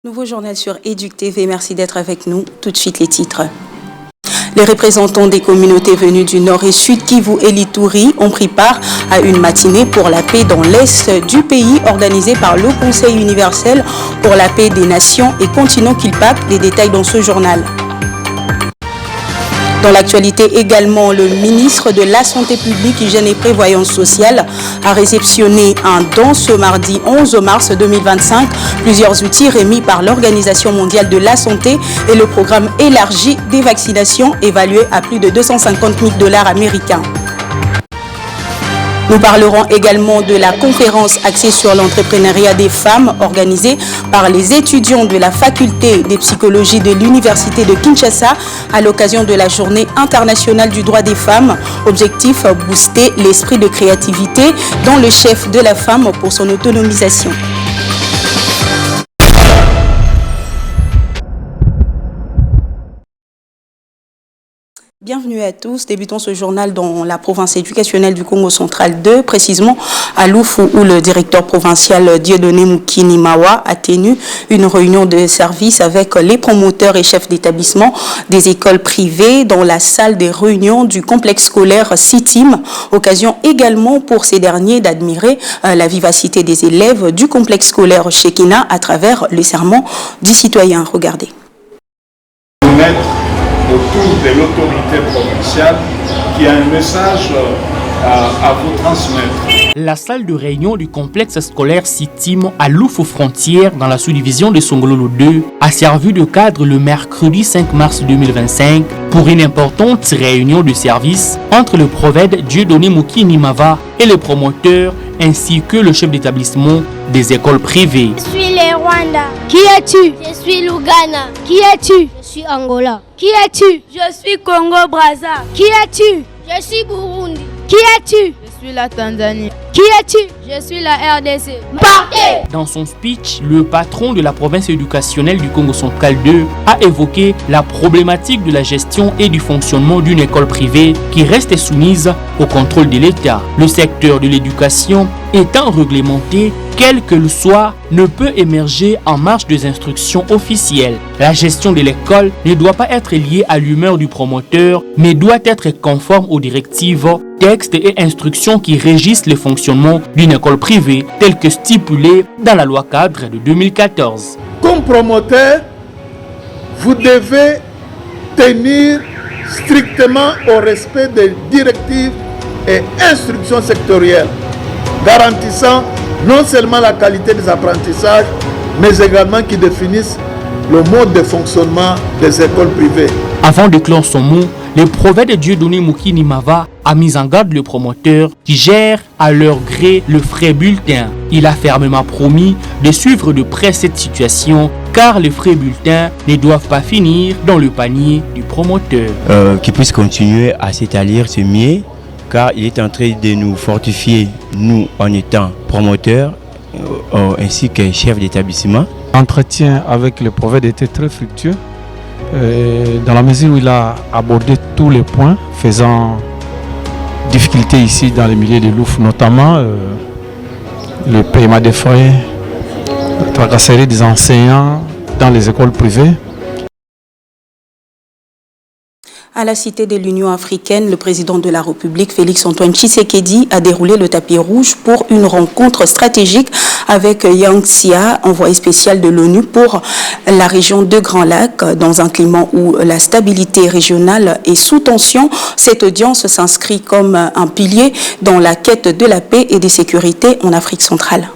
Nouveau journal sur Éduc TV, merci d'être avec nous. Tout de suite les titres. Les représentants des communautés venues du Nord et Sud, Kivu et l'Ituri, ont pris part à une matinée pour la paix dans l'Est du pays organisée par le Conseil universel pour la paix des nations et continents Kilpak. Les détails dans ce journal. Dans l'actualité également, le ministre de la Santé publique, Hygiène et Prévoyance sociale a réceptionné un don ce mardi 11 mars 2025. Plusieurs outils remis par l'Organisation mondiale de la santé et le programme élargi des vaccinations évalué à plus de 250 000 $ américains. Nous parlerons également de la conférence axée sur l'entrepreneuriat des femmes organisée par les étudiants de la faculté de psychologie de l'Université de Kinshasa à l'occasion de la Journée internationale du droit des femmes. Objectif, booster l'esprit de créativité dans le chef de la femme pour son autonomisation. Bienvenue à tous. Débutons ce journal dans la province éducationnelle du Congo central 2, précisément à Loufou, où le directeur provincial Dieudonné Moukinimawa a tenu une réunion de service avec les promoteurs et chefs d'établissement des écoles privées dans la salle des réunions du complexe scolaire CITIM. Occasion également pour ces derniers d'admirer la vivacité des élèves du complexe scolaire Shekina à travers les sermons du citoyen. Regardez. Autour de l'autorité provinciale qui a un message à vous transmettre. La salle de réunion du complexe scolaire CITIM à Loufou Frontière dans la sous-division de Songololo 2 a servi de cadre le mercredi 5 mars 2025 pour une importante réunion de service entre le prophète Dieudonné Moukinimawa et les promoteurs ainsi que le chef d'établissement des écoles privées. Je suis le Rwanda. Qui es-tu? Je suis l'Ouganda. Qui es-tu? Je suis Angola. Qui es-tu? Je suis Congo-Brazza. Qui es-tu? Je suis Burundi. Qui es-tu? Je suis la Tanzanie. Qui es-tu? Je suis la RDC. Partez! Dans son speech, le patron de la province éducationnelle du Congo central 2 a évoqué la problématique de la gestion et du fonctionnement d'une école privée qui reste soumise au contrôle de l'État. Le secteur de l'éducation étant réglementé, quel que soit, ne peut émerger en marge des instructions officielles. La gestion de l'école ne doit pas être liée à l'humeur du promoteur, mais doit être conforme aux directives, textes et instructions qui régissent le fonctionnement d'une école privée, telles que stipulées dans la loi cadre de 2014. Comme promoteur, vous devez tenir strictement au respect des directives et instructions sectorielles, garantissant non seulement la qualité des apprentissages, mais également qui définissent le mode de fonctionnement des écoles privées. Avant de clore son mot, le prophète de Dieudonné Moukinimawa a mis en garde le promoteur qui gère à leur gré le frais bulletin. Il a fermement promis de suivre de près cette situation car les frais bulletins ne doivent pas finir dans le panier du promoteur. Qu'il puisse continuer à s'établir, c'est mieux, car il est en train de nous fortifier, nous en étant promoteurs ainsi que chef d'établissement. L'entretien avec le prophète était très fructueux dans la mesure où il a abordé tous les points faisant difficulté ici dans les milieux de Loufou, notamment le paiement des frais, la tracasserie des enseignants dans les écoles privées. À la Cité de l'Union africaine, le président de la République, Félix-Antoine Tshisekedi, a déroulé le tapis rouge pour une rencontre stratégique avec Yang Xia, envoyé spécial de l'ONU pour la région de Grand Lac. Dans un climat où la stabilité régionale est sous tension, cette audience s'inscrit comme un pilier dans la quête de la paix et de sécurité en Afrique centrale.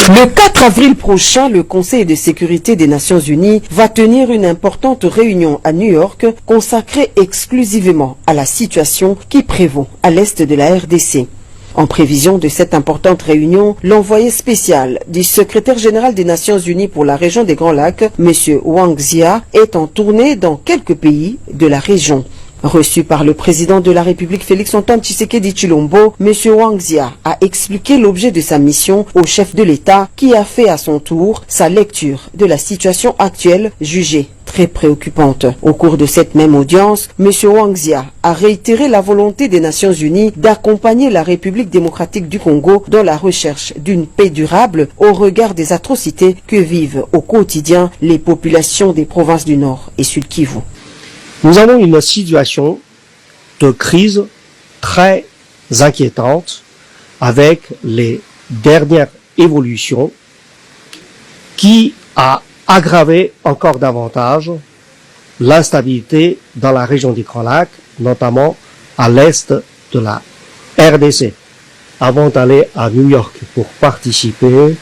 Le 4 avril prochain, le Conseil de sécurité des Nations Unies va tenir une importante réunion à New York consacrée exclusivement à la situation qui prévaut à l'est de la RDC. En prévision de cette importante réunion, l'envoyé spécial du secrétaire général des Nations Unies pour la région des Grands Lacs, M. Wang Xia, est en tournée dans quelques pays de la région. Reçu par le président de la République Félix-Antoine Tshisekedi Tshilombo, M. Wang Xia a expliqué l'objet de sa mission au chef de l'État qui a fait à son tour sa lecture de la situation actuelle jugée très préoccupante. Au cours de cette même audience, M. Wangzia a réitéré la volonté des Nations Unies d'accompagner la République démocratique du Congo dans la recherche d'une paix durable au regard des atrocités que vivent au quotidien les populations des provinces du Nord et Sud Kivu. Nous avons une situation de crise très inquiétante avec les dernières évolutions qui a aggravé encore davantage l'instabilité dans la région des Grands Lacs, notamment à l'est de la RDC. Avant d'aller à New York pour participer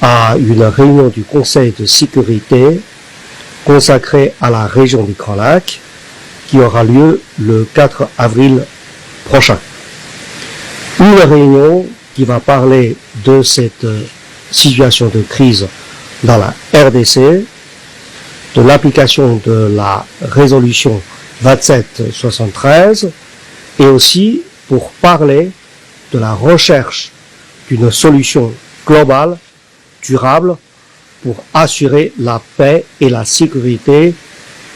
à une réunion du Conseil de sécurité consacrée à la région des Grands Lacs qui aura lieu le 4 avril prochain. Une réunion qui va parler de cette situation de crise dans la RDC, de l'application de la résolution 2773 et aussi pour parler de la recherche d'une solution globale, durable, pour assurer la paix et la sécurité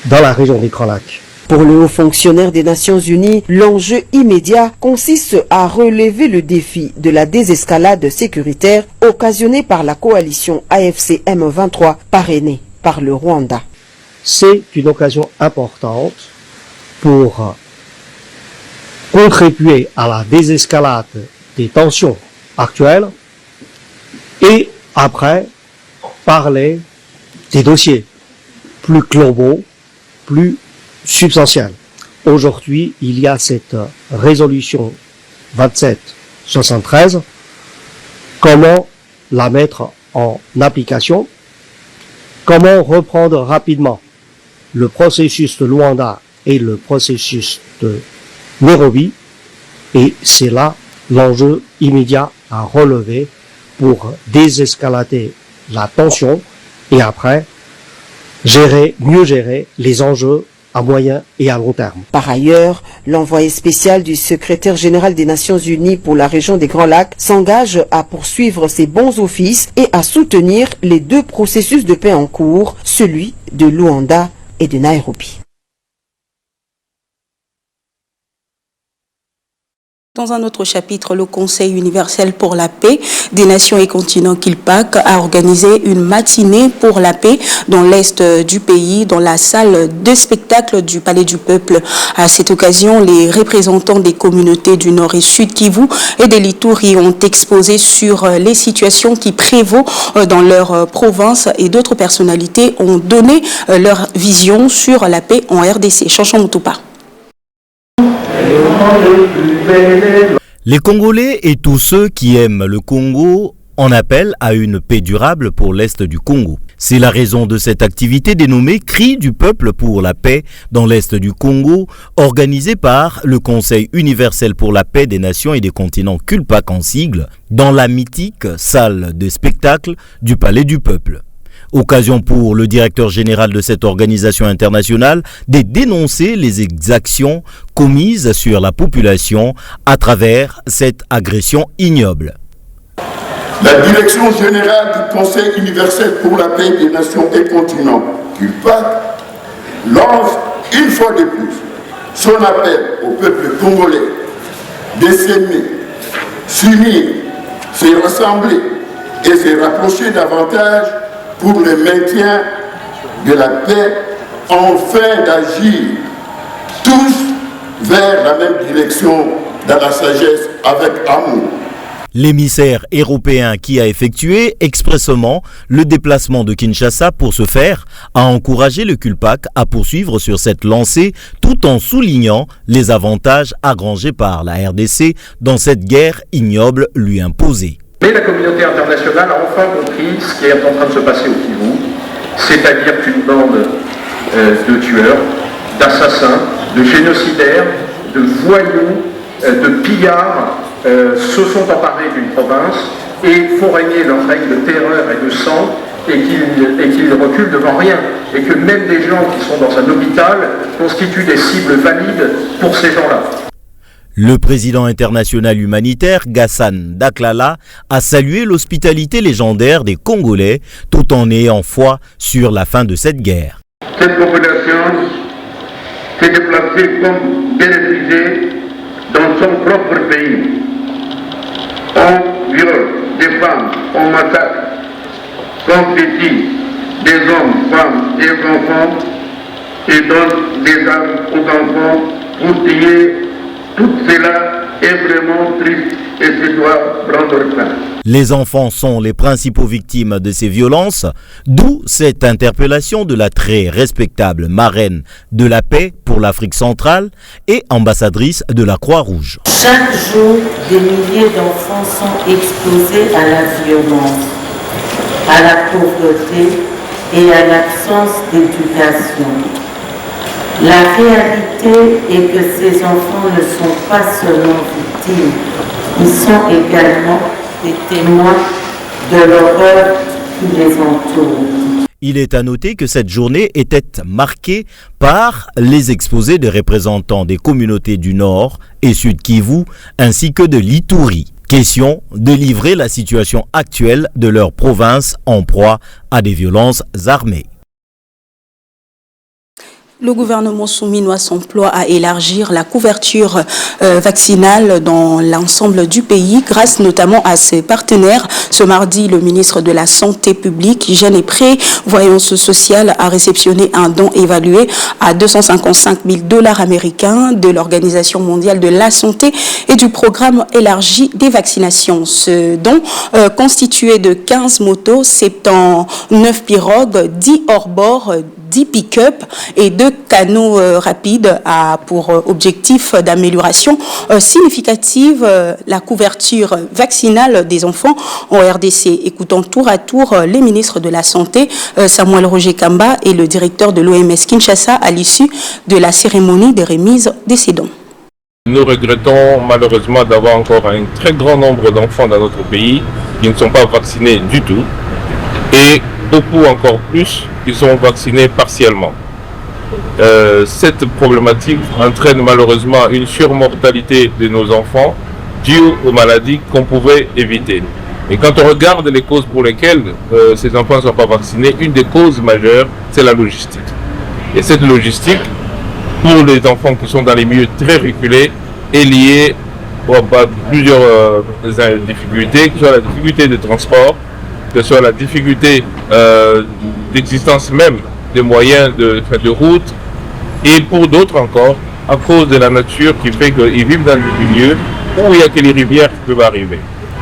dans la région des Grands Lacs. Pour le haut fonctionnaire des Nations Unies, l'enjeu immédiat consiste à relever le défi de la désescalade sécuritaire occasionnée par la coalition AFC M23 parrainée par le Rwanda. C'est une occasion importante pour contribuer à la désescalade des tensions actuelles et après parler des dossiers plus globaux, plus substantiels. Aujourd'hui, il y a cette résolution 2773. Comment la mettre en application? Comment reprendre rapidement le processus de Luanda et le processus de Nairobi? Et c'est là l'enjeu immédiat à relever pour désescalader la tension et après mieux gérer les enjeux à moyen et à long terme. Par ailleurs, l'envoyé spécial du secrétaire général des Nations Unies pour la région des Grands Lacs s'engage à poursuivre ses bons offices et à soutenir les deux processus de paix en cours, celui de Luanda et de Nairobi. Dans un autre chapitre, le Conseil universel pour la paix des nations et continents KILPAC a organisé une matinée pour la paix dans l'est du pays, dans la salle de spectacle du Palais du Peuple. À cette occasion, les représentants des communautés du Nord et Sud Kivu et des Lituri ont exposé sur les situations qui prévaut dans leur province et d'autres personnalités ont donné leur vision sur la paix en RDC. Chanchon Moutoupa. Les Congolais et tous ceux qui aiment le Congo en appellent à une paix durable pour l'Est du Congo. C'est la raison de cette activité dénommée Cri du peuple pour la paix dans l'Est du Congo, organisée par le Conseil universel pour la paix des nations et des continents KILPAC en sigle, dans la mythique salle de spectacle du Palais du Peuple. Occasion pour le directeur général de cette organisation internationale de dénoncer les exactions commises sur la population à travers cette agression ignoble. La direction générale du Conseil universel pour la paix des nations et continents, KILPAC, lance une fois de plus son appel au peuple congolais de s'aimer, s'unir, se rassembler et se rapprocher davantage pour le maintien de la paix, enfin d'agir tous vers la même direction dans la sagesse avec amour. L'émissaire européen qui a effectué expressément le déplacement de Kinshasa pour ce faire a encouragé le KILPAC à poursuivre sur cette lancée tout en soulignant les avantages agrangés par la RDC dans cette guerre ignoble lui imposée. Mais la communauté internationale a enfin compris ce qui est en train de se passer au Kivu, c'est-à-dire qu'une bande de tueurs, d'assassins, de génocidaires, de voyous, de pillards se sont emparés d'une province et font régner leur règne de terreur et de sang et qu'ils reculent devant rien. Et que même des gens qui sont dans un hôpital constituent des cibles valides pour ces gens-là. Le président international humanitaire Ghassan Daklala a salué l'hospitalité légendaire des Congolais tout en ayant foi sur la fin de cette guerre. cette population s'est déplacée comme des réfugiés dans son propre pays. On viole des femmes, on massacre, comme petits, des hommes, femmes et enfants, et donne des armes aux enfants pour tuer. Tout cela est vraiment triste et se doit prendre fin. Les enfants sont les principaux victimes de ces violences, d'où cette interpellation de la très respectable marraine de la paix pour l'Afrique centrale et ambassadrice de la Croix-Rouge. Chaque jour, des milliers d'enfants sont exposés à la violence, à la pauvreté et à l'absence d'éducation. La réalité est que ces enfants ne sont pas seulement victimes, ils sont également des témoins de l'horreur qui les entoure. Il est à noter que cette journée était marquée par les exposés de représentants des communautés du Nord et Sud Kivu ainsi que de l'Ituri. Question de livrer la situation actuelle de leur province en proie à des violences armées. Le gouvernement souminois s'emploie à élargir la couverture vaccinale dans l'ensemble du pays grâce notamment à ses partenaires. Ce mardi, le ministre de la Santé publique, Hygiène et Prévoyance sociale a réceptionné un don évalué à $255 000 américains de l'Organisation mondiale de la santé et du programme élargi des vaccinations. Ce don constitué de 15 motos, 79 pirogues, 10 hors-bord, 10 pick-up et 2 canaux rapides a pour objectif d'amélioration significative la couverture vaccinale des enfants en RDC. Écoutons tour à tour les ministres de la Santé, Samuel Roger Kamba et le directeur de l'OMS Kinshasa à l'issue de la cérémonie de remise des ces dons. Nous regrettons malheureusement d'avoir encore un très grand nombre d'enfants dans notre pays qui ne sont pas vaccinés du tout et beaucoup encore plus qui sont vaccinés partiellement. Cette problématique entraîne malheureusement une surmortalité de nos enfants due aux maladies qu'on pouvait éviter. Et quand on regarde les causes pour lesquelles ces enfants ne sont pas vaccinés, une des causes majeures, c'est la logistique. Et cette logistique, pour les enfants qui sont dans les milieux très reculés, est liée à plusieurs difficultés, que ce soit la difficulté de transport, que ce soit la difficulté d'existence même des moyens de route, et pour d'autres encore, à cause de la nature qui fait qu'ils vivent dans des milieux où il n'y a que les rivières qui peuvent arriver.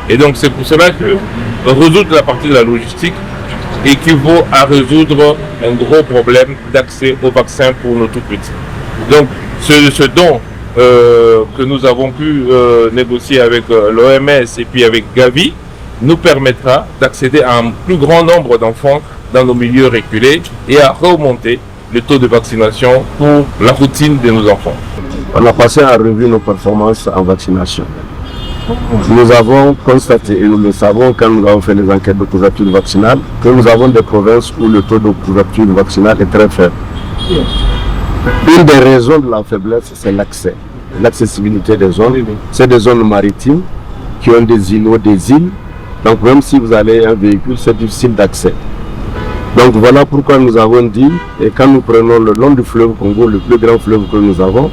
Et donc c'est pour cela que résoudre la partie de la logistique équivaut à résoudre un gros problème d'accès au vaccin pour nos tout petits. Donc ce don que nous avons pu négocier avec l'OMS et puis avec Gavi nous permettra d'accéder à un plus grand nombre d'enfants dans nos milieux reculés et à remonter le taux de vaccination pour la routine de nos enfants. On a passé à revue nos performances en vaccination. Nous avons constaté, et nous le savons quand nous avons fait les enquêtes de couverture vaccinale, que nous avons des provinces où le taux de couverture vaccinale est très faible. Une des raisons de la faiblesse, c'est l'accès, l'accessibilité des zones. C'est des zones maritimes qui ont des îlots, des îles. Donc même si vous avez un véhicule, c'est difficile d'accès. Donc voilà pourquoi nous avons dit, et quand nous prenons le long du fleuve Congo, le plus grand fleuve que nous avons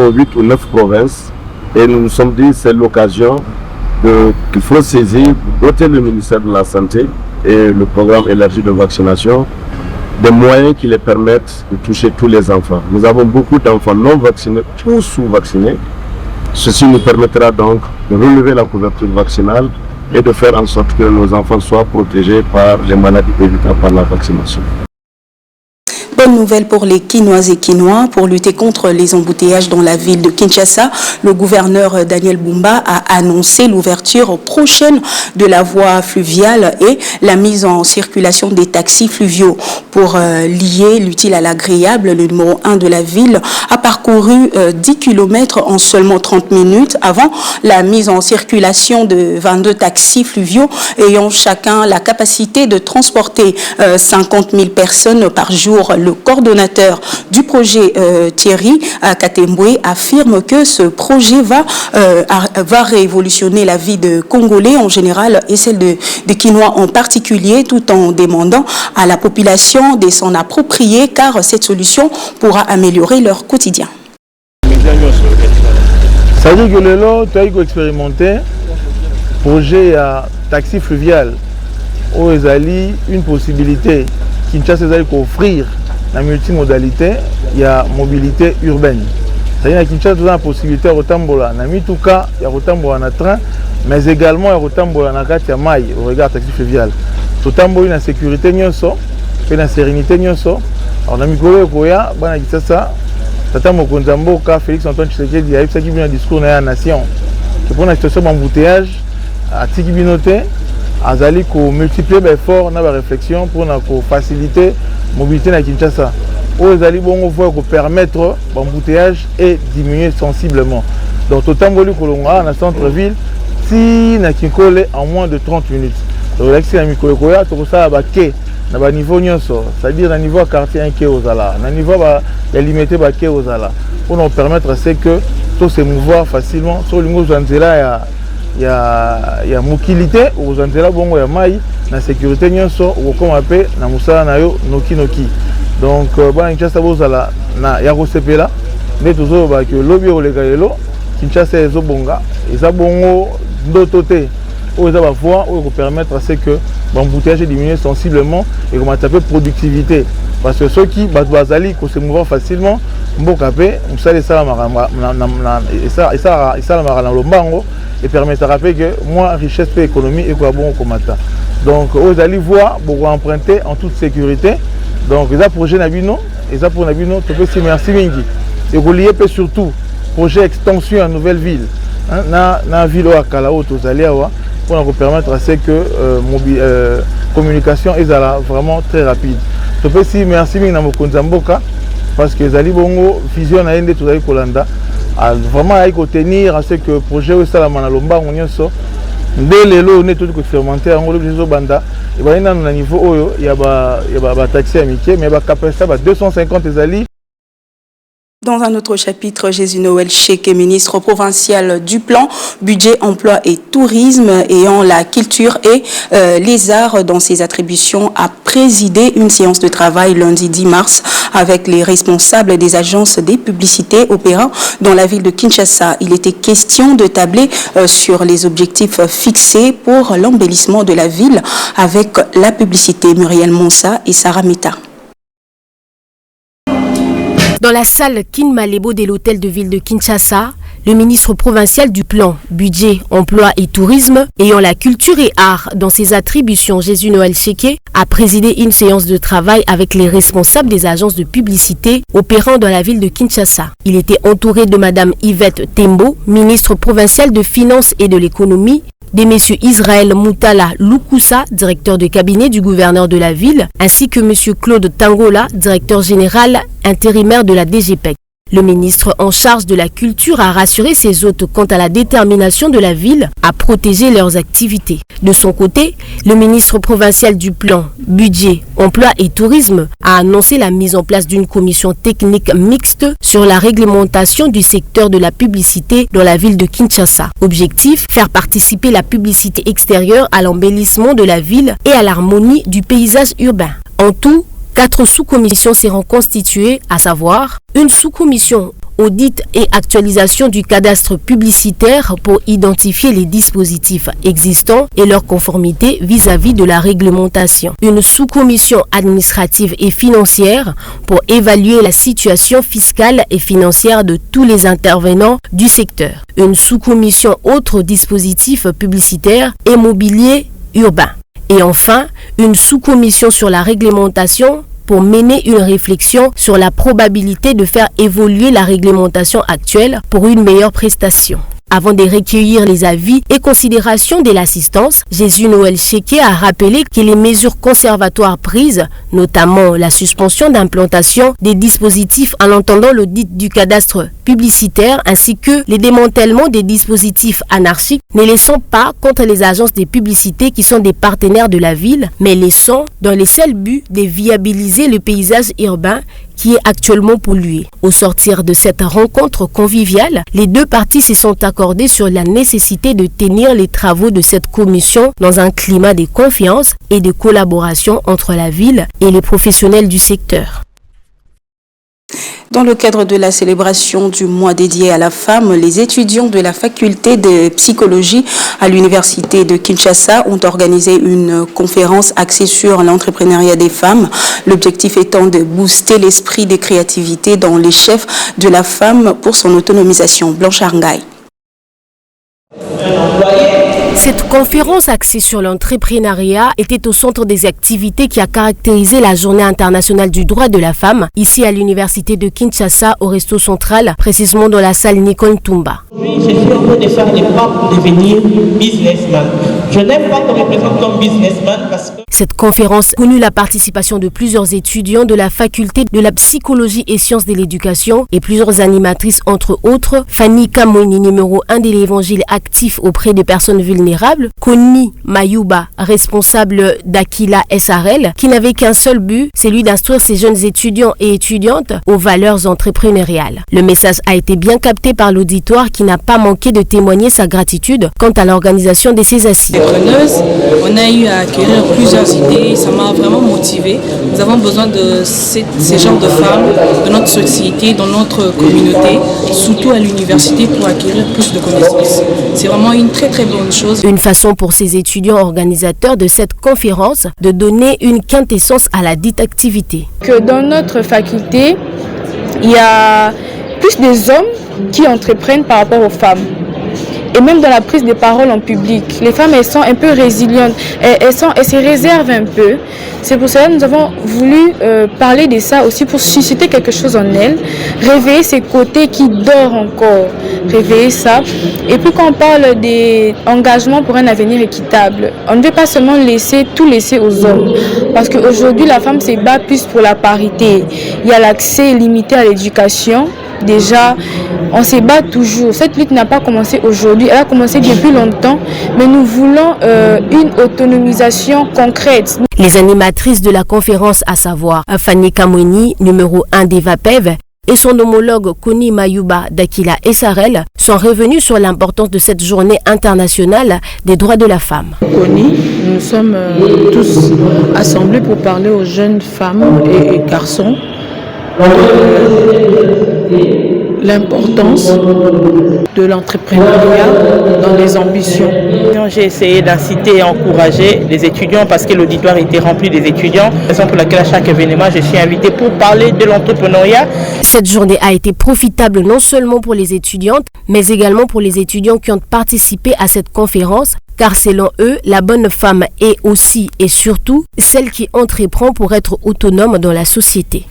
8 ou 9 provinces, et nous nous sommes dit c'est l'occasion qu'il faut saisir, doter le ministère de la Santé et le programme élargi de vaccination des moyens qui les permettent de toucher tous les enfants. Nous avons beaucoup d'enfants non vaccinés ou sous-vaccinés. Ceci nous permettra donc de relever la couverture vaccinale et de faire en sorte que nos enfants soient protégés par les maladies évitables par la vaccination. Bonne nouvelle pour les Kinoises et Kinois. Pour lutter contre les embouteillages dans la ville de Kinshasa, le gouverneur Daniel Bumba a annoncé l'ouverture prochaine de la voie fluviale et la mise en circulation des taxis fluviaux. Pour lier l'utile à l'agréable, le numéro 1 de la ville a parcouru 10 km en seulement 30 minutes avant la mise en circulation de 22 taxis fluviaux ayant chacun la capacité de transporter 50 000 personnes par jour. Le Le coordonnateur du projet, Thierry Katembwe, affirme que ce projet va révolutionner la vie de Congolais en général et celle de Kinois en particulier, tout en demandant à la population de s'en approprier car cette solution pourra améliorer leur quotidien. Ça veut dire que le lot, tu as expérimenté projet à taxi fluvial où ils allaient une possibilité Kinshasa allait offrir la multimodalité, il y a mobilité urbaine. C'est-à-dire que Kinshasa a la possibilité de retambola, na mituka, il y a retambola na train, mais également il y a retambola na carte maille au regard taxi fluvial. Totambola na sécurité nyonso, et na sérénité nyonso. Alors na mikolo koya, bana Kinshasa, tata mokonza mboka Félix Antoine Tshisekedi a eu ça qui vient un discours na la nation. Que pour la situation d'embouteillage, à tiki binoté, azali ko multiplier l'effort na ba réflexion pour na ko faciliter mobilité na Kinshasa. Aux ali bongo voie ko permettre l'embouteillage et diminuer sensiblement. Donc totamboli kolonga na centre ville si na Kinkole en moins de 30 minutes. Donc l'accès à mikolo koya to ça ba ke na ba niveau nyonso, c'est-à-dire na niveau quartier 1 ke ozala, na niveau ba ya limité ba ke ozala. Pour nous permettre c'est que tout se mouvoir facilement sur lingo zanzela ya mukilité aux zanzela bongo ya mai na sécurité nyonso ou comme appelé na musala na yo noki noki. Donc ba Kinshasa bozala na ya kosepela mais toujours ba que lobby olega lelo Kinshasa ezobonga eza bongo ndoto te ou eza ba voie ou permettre c'est que l'embouteillage diminue sensiblement et comment taper productivité parce que ceux qui bazali ko se mouvoir facilement mboka pe musala ça la lombango et permettre de rappeler que moi richesse et économie et quoi bon comme ça. Donc vous allez voir beaucoup emprunter en toute sécurité. Donc les projets Nabino, les pour Nabino, tu peux si merci mingi. Et relier surtout projet extension à nouvelle ville. Na ville à Kalao tous allez avoir pour nous permettre à ce que communication est vraiment très rapide. Tu peux si merci mingi na mokonza mboka parce que les ali bongo vision na ende tous allez kolanda. Vraiment à tenir à ce que le projet est à la lomba on y so dès les lots on est tout expérimenté en l'objet banda et ben dans le niveau il y a taxi amitié mais il y a capacité 250 ali. Dans un autre chapitre, Jésus Noël Cheke, ministre provincial du plan, budget, emploi et tourisme, ayant la culture et les arts dans ses attributions, a présidé une séance de travail lundi 10 mars avec les responsables des agences des publicités opérant dans la ville de Kinshasa. Il était question de tabler sur les objectifs fixés pour l'embellissement de la ville avec la publicité. Muriel Monsa et Sarah Meta. Dans la salle Kin Malebo de l'hôtel de ville de Kinshasa, le ministre provincial du plan, budget, emploi et tourisme, ayant la culture et art dans ses attributions, Jésus Noël Cheke, a présidé une séance de travail avec les responsables des agences de publicité opérant dans la ville de Kinshasa. Il était entouré de madame Yvette Tembo, ministre provincial de finances et de l'économie, des messieurs Israël Moutala Lukusa, directeur de cabinet du gouverneur de la ville, ainsi que monsieur Claude Tangola, directeur général intérimaire de la DGPEC. Le ministre en charge de la culture a rassuré ses hôtes quant à la détermination de la ville à protéger leurs activités. De son côté, le ministre provincial du plan, budget, emploi et tourisme a annoncé la mise en place d'une commission technique mixte sur la réglementation du secteur de la publicité dans la ville de Kinshasa. Objectif, faire participer la publicité extérieure à l'embellissement de la ville et à l'harmonie du paysage urbain. En tout, 4 sous-commissions seront constituées, à savoir une sous-commission audit et actualisation du cadastre publicitaire pour identifier les dispositifs existants et leur conformité vis-à-vis de la réglementation. Une sous-commission administrative et financière pour évaluer la situation fiscale et financière de tous les intervenants du secteur. Une sous-commission autres dispositifs publicitaires et mobilier urbain. Et enfin, une sous-commission sur la réglementation pour mener une réflexion sur la probabilité de faire évoluer la réglementation actuelle pour une meilleure prestation. Avant de recueillir les avis et considérations de l'assistance, Jésus Noël Cheke a rappelé que les mesures conservatoires prises, notamment la suspension d'implantation des dispositifs en entendant l'audit du cadastre publicitaire ainsi que les démantèlements des dispositifs anarchiques, ne les sont pas contre les agences de publicité qui sont des partenaires de la ville, mais les sont dans le seul but de viabiliser le paysage urbain qui est actuellement pollué. Au sortir de cette rencontre conviviale, les deux parties se sont accordées sur la nécessité de tenir les travaux de cette commission dans un climat de confiance et de collaboration entre la ville et les professionnels du secteur. Dans le cadre de la célébration du mois dédié à la femme, les étudiants de la faculté de psychologie à l'université de Kinshasa ont organisé une conférence axée sur l'entrepreneuriat des femmes. L'objectif étant de booster l'esprit de créativité dans les chefs de la femme pour son autonomisation. Blanche Arngaï. Cette conférence axée sur l'entrepreneuriat était au centre des activités qui a caractérisé la Journée internationale du droit de la femme, ici à l'université de Kinshasa, au Resto Central, précisément dans la salle Nicole Tumba. Oui, je suis en train de faire des pas pour devenir businessman. Je n'aime pas qu'on me présente comme businessman parce que... Cette conférence connut la participation de plusieurs étudiants de la faculté de la psychologie et sciences de l'éducation et plusieurs animatrices, entre autres, Fanny Kamweni, numéro 1 de l'évangile actif auprès des personnes vulnérables, Koni Mayuba, responsable d'Aquila SRL, qui n'avait qu'un seul but, celui d'instruire ces jeunes étudiants et étudiantes aux valeurs entrepreneuriales. Le message a été bien capté par l'auditoire qui n'a pas manqué de témoigner sa gratitude quant à l'organisation de ces assises. On a eu à acquérir plusieurs idées, ça m'a vraiment motivée. Nous avons besoin de ces genres de femmes dans notre société, dans notre communauté, surtout à l'université pour acquérir plus de connaissances. C'est vraiment une très très bonne chose. Une façon pour ces étudiants organisateurs de cette conférence de donner une quintessence à la dite activité. Que dans notre faculté, il y a plus des hommes qui entreprennent par rapport aux femmes. Et même dans la prise de parole en public, les femmes, elles sont un peu résilientes, elles se réservent un peu. C'est pour cela que nous avons voulu parler de ça aussi pour susciter quelque chose en elles, réveiller ces côtés qui dorment encore, réveiller ça. Et puis quand on parle d'engagement pour un avenir équitable, on ne veut pas seulement tout laisser aux hommes. Parce qu'aujourd'hui, la femme se bat plus pour la parité. Il y a l'accès limité à l'éducation. Déjà, on se bat toujours. Cette lutte n'a pas commencé aujourd'hui, elle a commencé depuis longtemps, mais nous voulons une autonomisation concrète. Les animatrices de la conférence, à savoir Fanny Kamweni, numéro 1 d'EvaPev, et son homologue Koni Mayuba d'Aquila SRL, sont revenus sur l'importance de cette journée internationale des droits de la femme. Koni, nous sommes tous assemblés pour parler aux jeunes femmes et garçons l'importance de l'entrepreneuriat dans les ambitions. J'ai essayé d'inciter et encourager les étudiants parce que l'auditoire était rempli des étudiants. C'est la raison pour laquelle à chaque événement, je suis invité pour parler de l'entrepreneuriat. Cette journée a été profitable non seulement pour les étudiantes, mais également pour les étudiants qui ont participé à cette conférence, car selon eux, la bonne femme est aussi et surtout celle qui entreprend pour être autonome dans la société.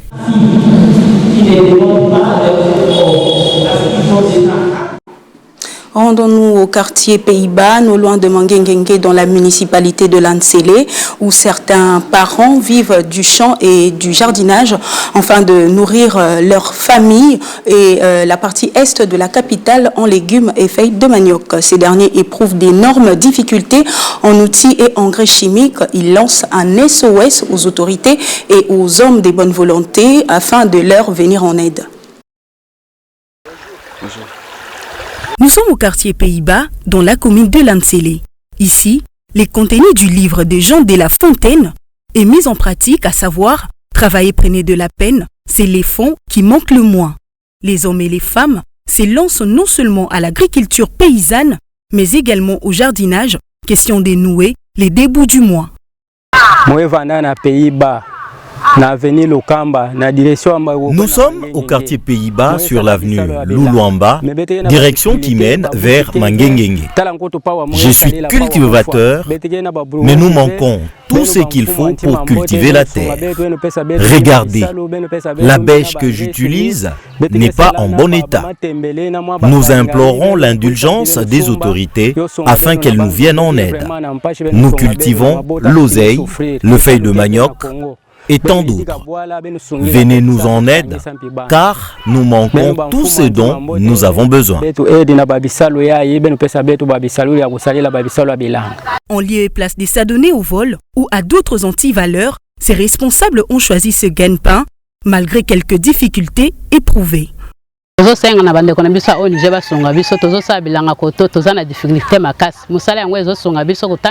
Rendons-nous au quartier Pays-Bas, non loin de Mangengengue, dans la municipalité de Lantsele, où certains parents vivent du champ et du jardinage, afin de nourrir leur famille et la partie est de la capitale en légumes et feuilles de manioc. Ces derniers éprouvent d'énormes difficultés en outils et engrais chimiques. Ils lancent un SOS aux autorités et aux hommes de bonne volonté afin de leur venir en aide. Bonjour. Nous sommes au quartier Pays-Bas, dans la commune de Lantsele. Ici, les contenus du livre de Jean de La Fontaine est mis en pratique, à savoir « Travailler prenez de la peine, c'est les fonds qui manquent le moins ». Les hommes et les femmes se lancent non seulement à l'agriculture paysanne, mais également au jardinage, question de nouer les débuts du mois. Moi, je suis à Pays-Bas. Nous sommes au quartier Pays-Bas sur l'avenue Luluamba, direction qui mène vers Mangengenge. Je suis cultivateur, mais nous manquons tout ce qu'il faut pour cultiver la terre. Regardez, la bêche que j'utilise n'est pas en bon état. Nous implorons l'indulgence des autorités afin qu'elles nous viennent en aide. Nous cultivons l'oseille, le feuille de manioc et tant d'autres. Venez nous en aide, car nous manquons tout ce dont nous avons besoin. En lieu et place des s'adonner au vol ou à d'autres antivaleurs, ces responsables ont choisi ce gagne-pain malgré quelques difficultés éprouvées.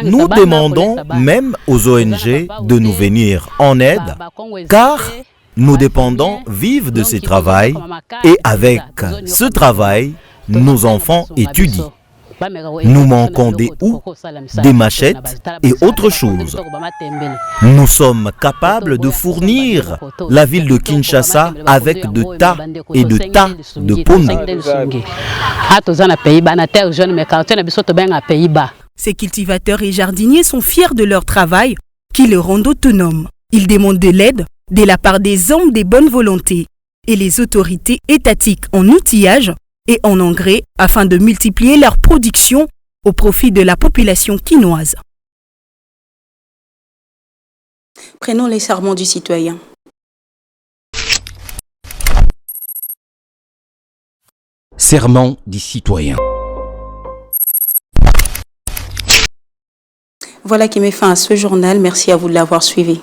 Nous demandons même aux ONG de nous venir en aide, car nous dépendons vivement de ce travail et avec ce travail, nos enfants étudient. Nous manquons des houes, des machettes et autre chose. Nous sommes capables de fournir la ville de Kinshasa avec de tas et de tas de pondu. Ces cultivateurs et jardiniers sont fiers de leur travail qui les rend autonomes. Ils demandent de l'aide de la part des hommes des bonnes volontés et les autorités étatiques en outillage et en engrais afin de multiplier leur production au profit de la population quinoise. Prenons les serments du citoyen. Serment du citoyen. Voilà qui met fin à ce journal. Merci à vous de l'avoir suivi.